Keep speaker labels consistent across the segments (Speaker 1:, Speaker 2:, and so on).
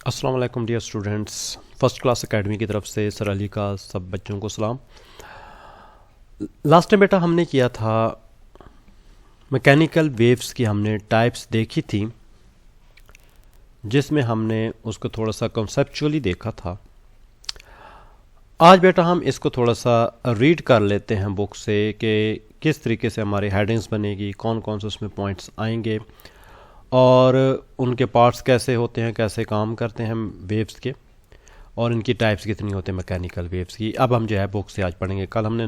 Speaker 1: अस्सलाम वालेकुम dear students. First class academy की तरफ से सर अली का सब बच्चों को सलाम। लास्ट टाइम बेटा हमने किया था मैकेनिकल वेव्स की हमने टाइप्स देखी थी, जिसमें हमने उसको थोड़ा सा कॉन्सेप्चुअली देखा था। आज बेटा हम इसको थोड़ा सा रीड कर लेते हैं बुक से कि किस तरीके से हमारी हेडिंग्स बनेगी, कौन कौन से उसमें पॉइंट्स आएंगे और उनके पार्ट्स कैसे होते हैं, कैसे काम करते हैं वेव्स के, और इनकी टाइप्स कितनी होते हैं मैकेनिकल वेव्स की। अब हम जो है बुक से आज पढ़ेंगे। कल हमने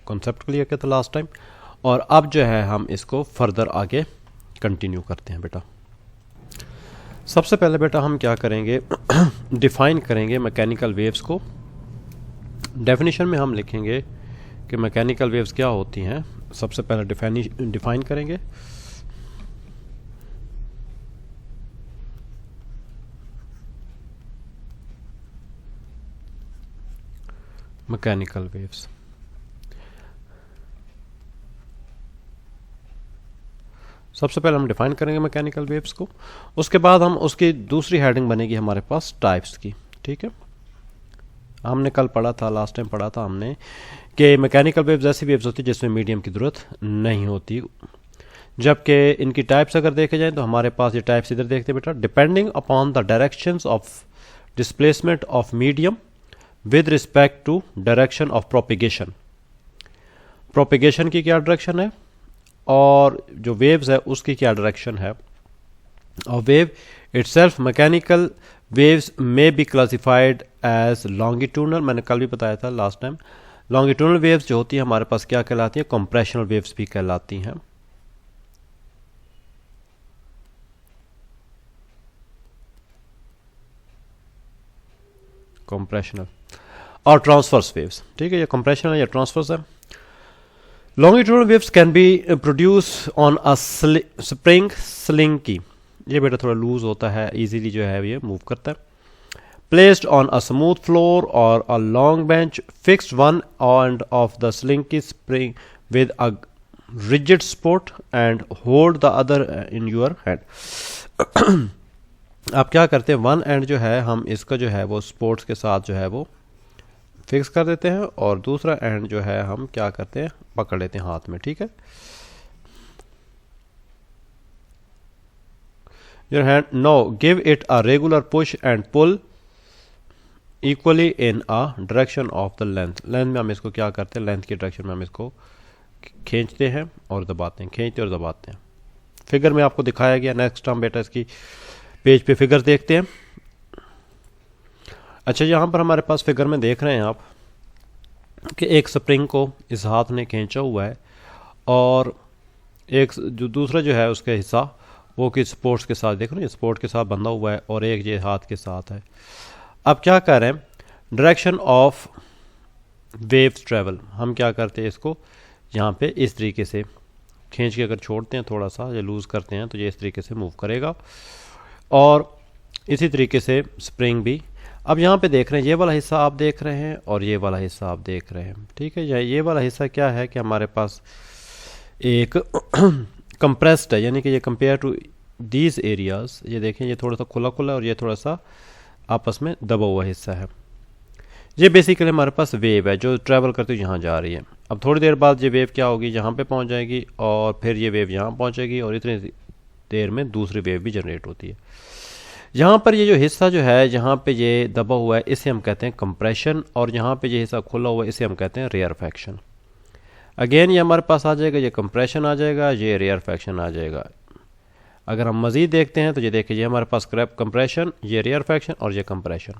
Speaker 1: कॉन्सेप्ट क्लियर किया था लास्ट टाइम, और अब जो है हम इसको फर्दर आगे कंटिन्यू करते हैं बेटा। सबसे पहले बेटा हम क्या करेंगे, डिफ़ाइन करेंगे मैकेनिकल वेव्स को। डेफिनेशन में हम लिखेंगे कि मैकेनिकल वेव्स क्या होती हैं। सबसे पहले डिफ़ाइन करेंगे। मैकेनिकल वेव्स, सबसे पहले हम डिफाइन करेंगे मैकेनिकल वेव्स को। उसके बाद हम उसकी दूसरी हेडिंग बनेगी हमारे पास टाइप्स की। ठीक है, हमने कल पढ़ा था, लास्ट टाइम पढ़ा था हमने कि मैकेनिकल वेव्स ऐसी वेव्स होती है जिसमें मीडियम की ज़रूरत नहीं होती, जबकि इनकी टाइप्स अगर देखे जाए तो हमारे पास ये टाइप्स इधर देखते हैं बेटा। Depending upon the directions of displacement of medium with respect to direction of propagation. Propagation की क्या डायरेक्शन है और जो वेव्स है उसकी क्या डायरेक्शन है। और वेव इटसेल्फ, मैकेनिकल वेव्स में बी क्लासिफाइड एज लॉन्गिट्यूडनल। मैंने कल भी बताया था लास्ट टाइम, लॉन्गिट्यूडनल वेव्स जो होती हैं हमारे पास क्या कहलाती हैं, कंप्रेशनल वेव्स भी कहलाती हैं। कंप्रेशनल और ट्रांसवर्स वेव्स। ठीक है, ये कंप्रेशनल या ट्रांसवर्स है। Longitudinal waves can be produce on a spring slinky. ये बेटा थोड़ा लूज होता है, इजीली जो है ये मूव करता है। Placed on a smooth floor और a long bench, fixed one end of the slinky spring with a rigid support and hold the other in your hand. आप क्या करते हैं, वन एंड जो है हम इसका जो है वो स्पोर्ट्स के साथ जो है वो फिक्स कर देते हैं, और दूसरा एंड जो है हम क्या करते हैं, पकड़ लेते हैं हाथ में। ठीक है, your hand no give it a regular push and pull equally in a direction of the length. Length में हम इसको क्या करते हैं, लेंथ की डायरेक्शन में हम इसको खींचते हैं और दबाते हैं, खींचते और दबाते हैं। फिगर में आपको दिखाया गया। नेक्स्ट हम बेटा इसकी पेज पे फिगर देखते हैं। अच्छा, यहाँ पर हमारे पास फिगर में देख रहे हैं आप कि एक स्प्रिंग को इस हाथ ने खींचा हुआ है, और एक जो दूसरा जो है उसका हिस्सा वो कि स्पोर्ट्स के साथ, देख रहे हैं स्पोर्ट के साथ बंधा हुआ है, और एक ये हाथ के साथ है। अब क्या कर रहे हैं, डायरेक्शन ऑफ वेव्स ट्रेवल, हम क्या करते हैं इसको यहाँ पे इस तरीके से खींच के अगर छोड़ते हैं थोड़ा सा या लूज़ करते हैं तो ये इस तरीके से मूव करेगा, और इसी तरीके से स्प्रिंग भी। अब यहाँ पे देख रहे हैं ये वाला हिस्सा आप देख रहे हैं और ये वाला हिस्सा आप देख रहे हैं। ठीक है, ये वाला हिस्सा क्या है कि हमारे पास एक कंप्रेस्ड है, यानी कि ये कंपेयर टू दीज एरियाज, ये देखें ये थोड़ा सा खुला खुला और ये थोड़ा सा आपस में दबा हुआ हिस्सा है। ये बेसिकली हमारे पास वेव है जो ट्रैवल करते हुए यहाँ जा रही है। अब थोड़ी देर बाद ये वेव क्या होगी, यहाँ पे पहुँच जाएगी, और फिर ये वेव यहाँ पहुँचेगी, और इतनी देर में दूसरी वेव भी जनरेट होती है। यहाँ पर ये जो हिस्सा जो है जहाँ पे ये दबा हुआ है इसे हम कहते हैं कंप्रेशन, और यहाँ पे ये हिस्सा खुला हुआ है इसे हम कहते हैं रेयरफैक्शन। अगेन ये हमारे पास आ जाएगा, ये कंप्रेशन आ जाएगा, ये रेयरफैक्शन आ जाएगा। अगर हम मज़ीद देखते हैं तो ये देखिए, ये हमारे पास कंप्रेशन, ये रेयरफैक्शन और ये कंप्रेशन।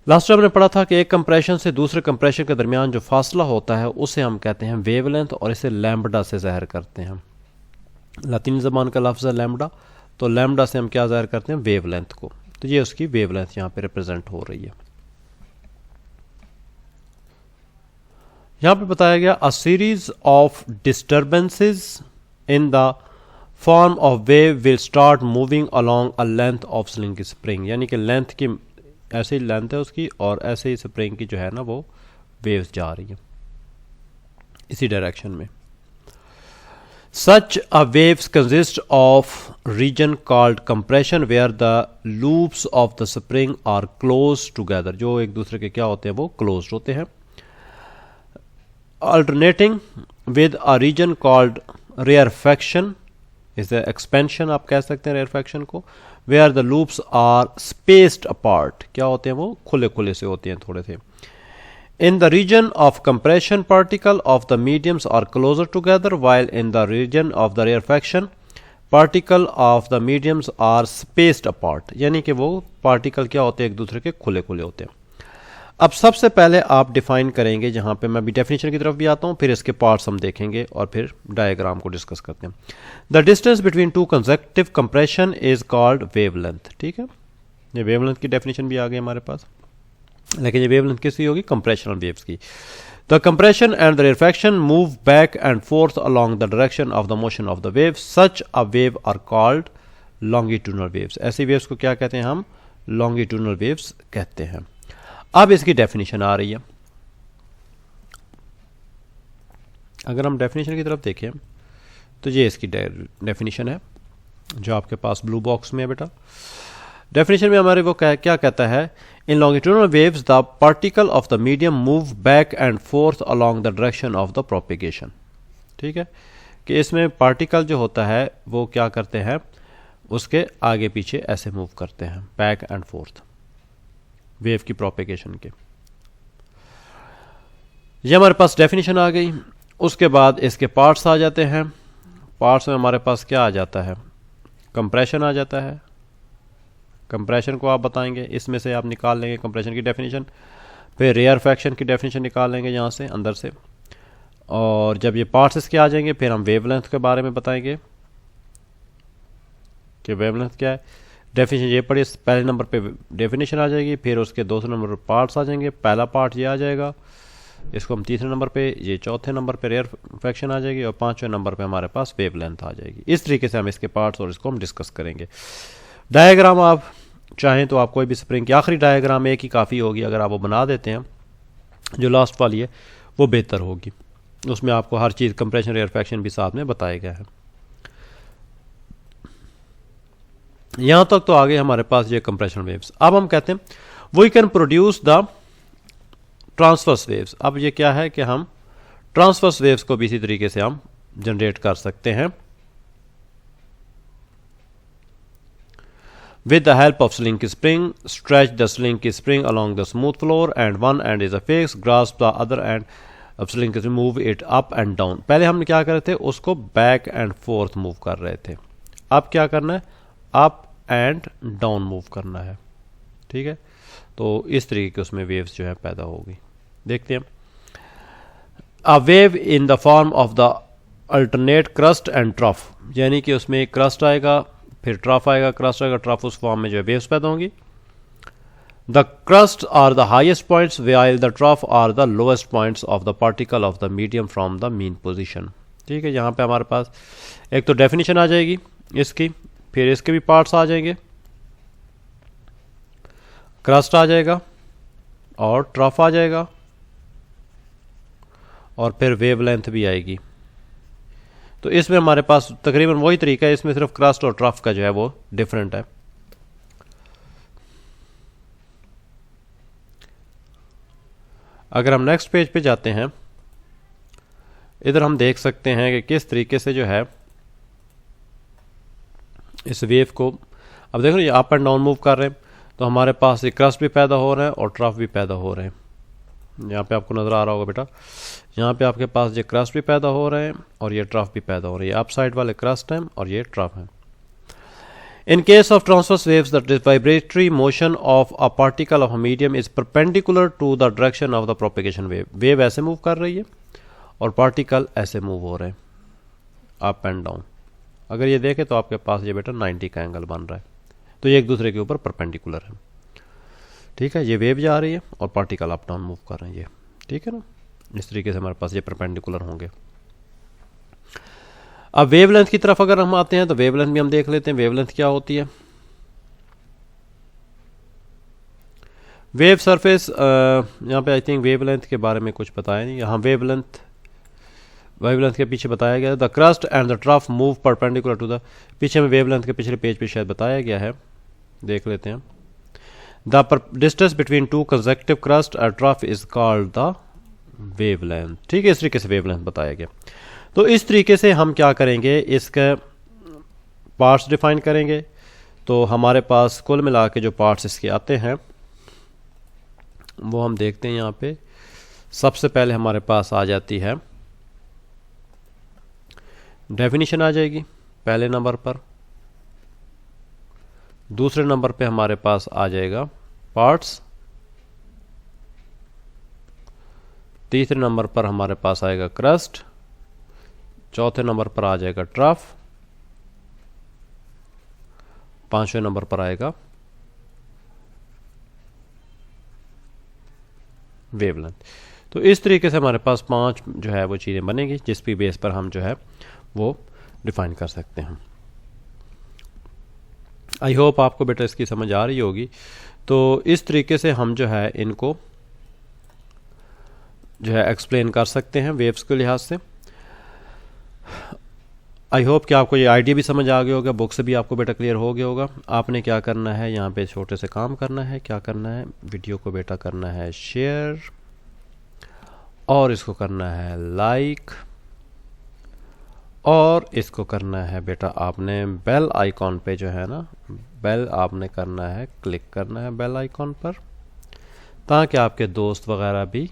Speaker 1: लास्ट टाइम हमने पढ़ा था कि एक कंप्रेशन से दूसरे कंप्रेशन के दरमियान जो फासला होता है उसे हम कहते हैं वेवलेंथ, और इसे लैम्बडा से ज़ाहिर करते हैं। लातीनी ज़बान का लफ्ज़ है लैम्बडा, तो लैम्बडा से हम क्या ज़ाहिर करते हैं, वेवलेंथ को। तो ये उसकी वेवलेंथ यहाँ पे रिप्रेजेंट हो रही है। यहाँ पे बताया गया a series of disturbances in the form of wave will start moving along a length of sling spring, यानी कि लेंथ की ऐसे ही लेंथ है उसकी, और ऐसे ही स्प्रिंग की जो है ना वो वेव्स जा रही है इसी डायरेक्शन में। Such a waves consist of region called compression where the loops of the spring are close together. जो एक दूसरे के क्या होते हैं वो closed होते हैं. Alternating with a region called rarefaction is the expansion आप कह सकते हैं rarefaction को, where the loops are spaced apart. क्या होते हैं वो खुले खुले से होते हैं थोड़े से. In the region of compression, particle of the mediums are closer together, while in the region of the rarefaction, particle of the mediums are spaced apart. यानी कि वो पार्टिकल क्या होते हैं एक दूसरे के खुले खुले होते हैं. अब सबसे पहले आप डिफाइन करेंगे, जहाँ पे मैं भी डेफिनेशन की तरफ भी आता हूँ, फिर इसके पार्ट्स हम देखेंगे और फिर डायग्राम को डिस्कस करते हैं. The distance between to consecutive compression is called wavelength. ठीक है, ये वेवलेंथ की डेफिनेशन भी आ गई हमारे पास, लेकिन ये वेवलेंथ किसकी होगी? कंप्रेशनल वेव्स की. The compression and the rarefaction move back and forth along the direction of the motion of the wave. Such a wave are called longitudinal waves. ऐसी वेव्स को क्या कहते हैं हम? लॉन्गिट्यूडनल वेव्स कहते हैं. अब इसकी डेफिनेशन आ रही है. अगर हम डेफिनेशन की तरफ देखें तो ये इसकी डेफिनेशन है जो आपके पास ब्लू बॉक्स में है बेटा. डेफिनेशन में हमारे वो क्या कहता है? In longitudinal waves the particle of the medium move back and forth along the direction of the propagation. ठीक है, कि इसमें पार्टिकल जो होता है वो क्या करते हैं, उसके आगे पीछे ऐसे मूव करते हैं, बैक एंड फोर्थ, वेव की प्रोपेगेशन के. ये हमारे पास डेफिनेशन आ गई. उसके बाद इसके पार्ट्स आ जाते हैं. पार्ट्स में हमारे पास क्या आ जाता है? कंप्रेशन आ जाता है. कंप्रेशन को आप बताएंगे, इसमें से आप निकाल लेंगे कंप्रेशन की डेफिनेशन. फिर रेयरफैक्शन की डेफिनेशन निकाल लेंगे यहाँ से अंदर से. और जब ये पार्ट्स इसके आ जाएंगे फिर हम वेवलेंथ के बारे में बताएंगे कि वेवलेंथ क्या है. डेफिनेशन ये पढ़िए, पहले नंबर पे डेफिनेशन आ जाएगी, फिर उसके दूसरे नंबर पर पार्ट्स आ जाएंगे. पहला पार्ट ये आ जाएगा, इसको हम तीसरे नंबर पे, ये चौथे नंबर पे रेयरफैक्शन आ जाएगी, और पांचवें नंबर पे हमारे पास वेवलेंथ आ जाएगी. इस तरीके से हम इसके पार्ट्स और इसको हम डिस्कस करेंगे. डायग्राम आप चाहें तो आप कोई भी स्प्रिंग की आखिरी डायग्राम एक ही काफ़ी होगी, अगर आप वो बना देते हैं, जो लास्ट वाली है वो बेहतर होगी. उसमें आपको हर चीज़ कंप्रेशन रेयरफैक्शन भी साथ में बताया गया है. यहाँ तक तो आगे हमारे पास ये कंप्रेशन वेव्स. अब हम कहते हैं we can produce the transverse waves. अब ये क्या है कि हम ट्रांसवर्स वेव्स को भी इसी तरीके से हम जनरेट कर सकते हैं. With the help of slinky spring, stretch the slinky spring along the smooth floor and one end is affixed, grasp the other end of slinky spring, move it up and down. पहले हम क्या कर रहे थे? उसको back and fourth move कर रहे थे. अब क्या करना है? अप एंड डाउन मूव करना है. ठीक है, तो इस तरीके के उसमें वेव्स जो है पैदा होगी. देखते हैं. A wave in the form of the alternate crust and trough, यानी कि उसमें एक क्रस्ट आएगा, फिर ट्रफ आएगा, क्रस्ट आएगा, ट्रफ, उस फॉर्म में जो है वेव्स पैदा होंगी. The crest are the highest points while the trough are the lowest points of the particle of the medium from the mean position. ठीक है, यहाँ पे हमारे पास एक तो डेफिनेशन आ जाएगी इसकी, फिर इसके भी पार्ट्स आ जाएंगे, क्रस्ट आ जाएगा और ट्रफ आ जाएगा, और फिर वेवलेंथ भी आएगी. तो इसमें हमारे पास तकरीबन वही तरीका है, इसमें सिर्फ क्रस्ट और ट्रफ का जो है वो डिफरेंट है. अगर हम नेक्स्ट पेज पे जाते हैं, इधर हम देख सकते हैं कि किस तरीके से जो है इस वेव को, अब देखो ये अप एंड डाउन मूव कर रहे हैं, तो हमारे पास ये क्रस्ट भी पैदा हो रहे हैं और ट्रफ भी पैदा हो रहे हैं. यहाँ पे आपको नज़र आ रहा होगा बेटा, यहाँ पे आपके पास ये क्रस्ट भी पैदा हो रहे हैं और ये ट्रफ भी पैदा हो रही है. अप साइड वाले क्रस्ट हैं और ये ट्रफ हैं. In case of transverse waves the vibratory motion of a particle of a medium is perpendicular to the direction of the propagation wave. Wave ऐसे मूव कर रही है और पार्टिकल ऐसे मूव हो रहे हैं, अप एंड डाउन. अगर ये देखें तो आपके पास ये बेटा 90 का एंगल बन रहा है, तो ये एक दूसरे के ऊपर परपेंडिकुलर है. ठीक है, ये वेव जा रही है और पार्टिकल अप डाउन मूव कर रहे हैं ये. ठीक है ना, इस तरीके से हमारे पास ये परपेंडिकुलर होंगे. अब वेवलेंथ की तरफ अगर हम आते हैं तो वेवलेंथ भी हम देख लेते हैं. वेवलेंथ क्या होती है? वेव सरफेस, यहाँ पे आई थिंक वेवलेंथ के बारे में कुछ बताया नहीं. यहाँ वेवलेंथ वेवलेंथ के पीछे बताया गया है the crest and the trough move perpendicular to the, पीछे में वेवलेंथ के पिछले पेज पे शायद बताया गया है, देख लेते हैं। The distance between two consecutive crest और trough is called the wavelength. ठीक है, इस तरीके से वेवलेंथ बताया गया। तो इस तरीके से हम क्या करेंगे, इसके पार्ट्स डिफाइन करेंगे। तो हमारे पास कुल मिला के जो पार्ट्स इसके आते हैं वो हम देखते हैं यहाँ पे। सबसे पहले हमारे पास आ जाती है डेफिनेशन आ जाएगी पहले नंबर पर। दूसरे नंबर पे हमारे पास आ जाएगा पार्ट्स। तीसरे नंबर पर हमारे पास आएगा क्रस्ट। चौथे नंबर पर आ जाएगा ट्रफ। पांचवें नंबर पर आएगा वेवलेंथ। तो इस तरीके से हमारे पास 5 जो है वो चीज़ें बनेगी जिस भी बेस पर हम जो है वो डिफाइन कर सकते हैं। आई होप आपको बेटा इसकी समझ आ रही होगी। तो इस तरीके से हम जो है इनको जो है एक्सप्लेन कर सकते हैं वेव्स के लिहाज से। आई होप कि आपको ये आइडिया भी समझ आ गया होगा, बुक से भी आपको बेटा क्लियर हो गया होगा। आपने क्या करना है, यहाँ पे छोटे से काम करना है। क्या करना है, वीडियो को बेटा करना है शेयर और इसको करना है लाइक और इसको करना है बेटा आपने बेल आइकॉन पे जो है ना, बेल आपने करना है, क्लिक करना है बेल आइकॉन पर, ताकि आपके दोस्त वगैरह भी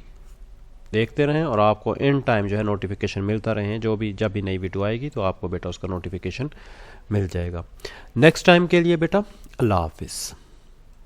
Speaker 1: देखते रहें और आपको इन टाइम जो है नोटिफिकेशन मिलता रहे। जो भी जब भी नई वीडियो आएगी तो आपको बेटा उसका नोटिफिकेशन मिल जाएगा। नेक्स्ट टाइम के लिए बेटा अल्लाह हाफिज़।